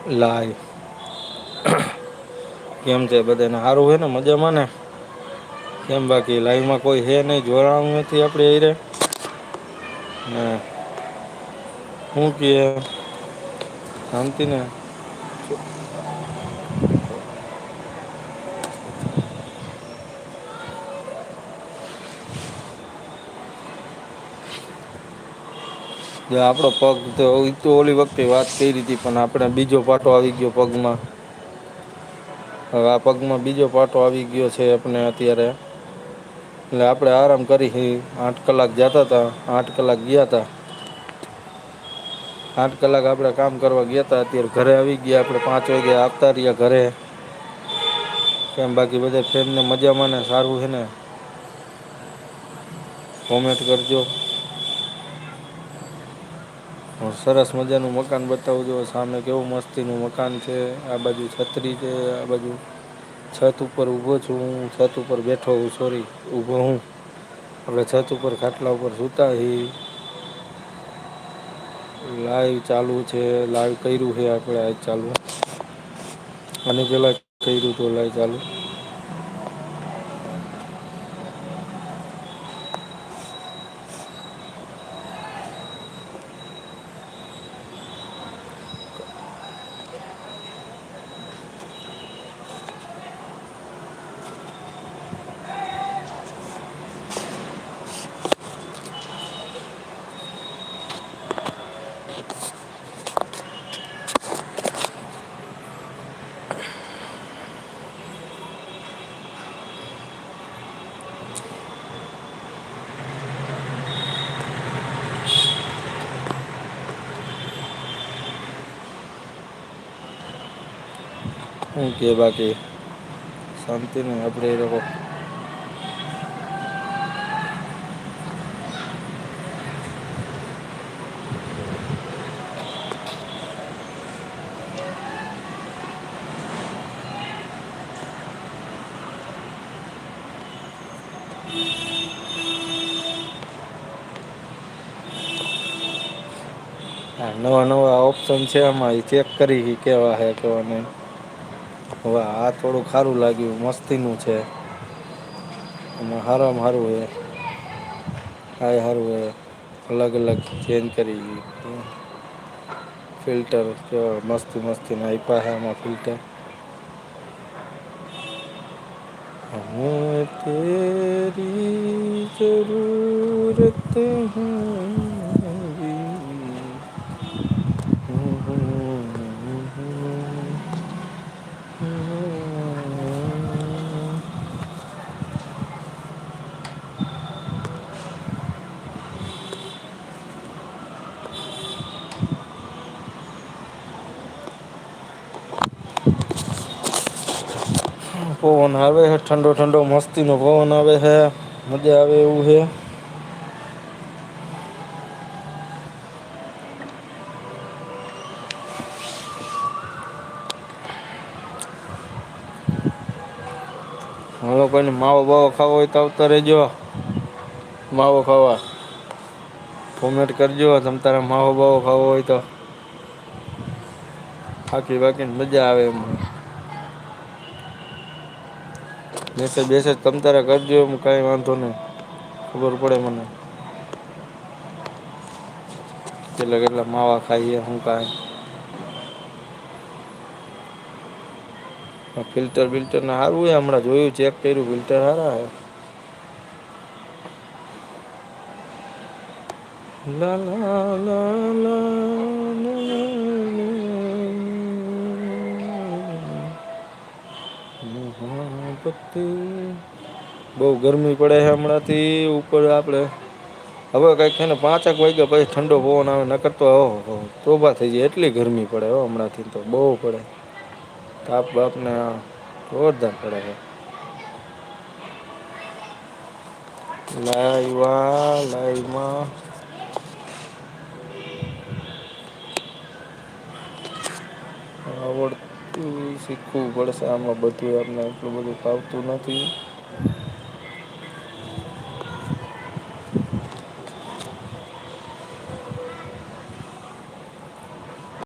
live કેમ છે બધાને સારું હોય ને મજામાં ને કેમ બાકી લાઈવમાં કોઈ હે નઈ જોડાણું નથી આપડે એરે હા હું કે શાંતિ ને આપડો પગ તો ઓલી વખતે વાત કરી હતી પણ આપણે બીજો પાટો આવી ગયો પગમાં હવે આ પગમાં બીજો પાટો આવી ગયો છે આપને અત્યારે એટલે આપડે આરામ કરી 8 કલાક જતા તા 8 કલાક ગયા તા 8 કલાક આપડે કામ કરવા ગયા ત અત્યારે ઘરે આવી ગયા આપડે 5 વાગે આવતા રહ્યા ઘરે કેમ બાકી બધા ફ્રેન્ડને મજામાં ને સારું છે ને કોમેન્ટ કરજો સરસ મજાનું મકાન બતાવું જો સામે કેવું મસ્તીનું મકાન છે આ બાજુ છતરી છે આ બાજુ છત ઉપર ઊભો છું હું છત ઉપર બેઠો હું સોરી ઊભો હું આપડે છત ઉપર ખાટલા ઉપર સુતા લાઈવ ચાલુ છે લાઈવ કર્યું છે આપડે આજ ચાલુ અને પેલા કર્યું હતું લાઈવ ચાલુ હું કે બાકી શાંતિ ને આપડે એ લોકો હા નવા નવા ઓપ્શન છે એમાં એ ચેક કરી કેવા હે કેવા નહી હવે આ થોડું ખારું લાગ્યું મસ્તીનું છે એમાં હારમાં હારું હે હા હારું હે અલગ અલગ ચેન્જ કરી ફિલ્ટર કેવા મસ્તી મસ્તી આપ્યા હે એમાં ફિલ્ટર હમેं તેરી જરૂરત પવન આવે હે ઠંડો ઠંડો મસ્તી નો પવન આવે હે મજા આવે એવું હે હવે કોઈને માવો બાવો ખાવો હોય તો આવતા રેજો માવો ખાવા કોમેન્ટ કરજો તમ તારે માવો બાવો ખાવો હોય તો થાકી બાકીને મજા આવે એમ મેસેજ બેસેજ તમ તારે કરજો એમ કઈ વાંધો નહી ખબર પડે મને કેટલા કેટલા માવા ખાઈએ હું કાંઈ ફિલ્ટર બિલ્ટર ને સારું હો હમણાં જોયું ચેક કર્યું ફિલ્ટર સારા હે લા લા લા લા બઉ ગરમી પડે છે હમણાં થી ઉપર આપડે હવે કઈક છે ને 5 વાગ્યા પછી ઠંડો પવન આવે નકરતો તોબા થઈ જાય એટલી ગરમી પડે હમણાંથી તો બહુ પડે તાપ બાપ ને જોરદાર પડે છે લાઈવમાં આવડતું શીખવું પડશે આમાં બધું આપને એટલું બધું ફાવતું નથી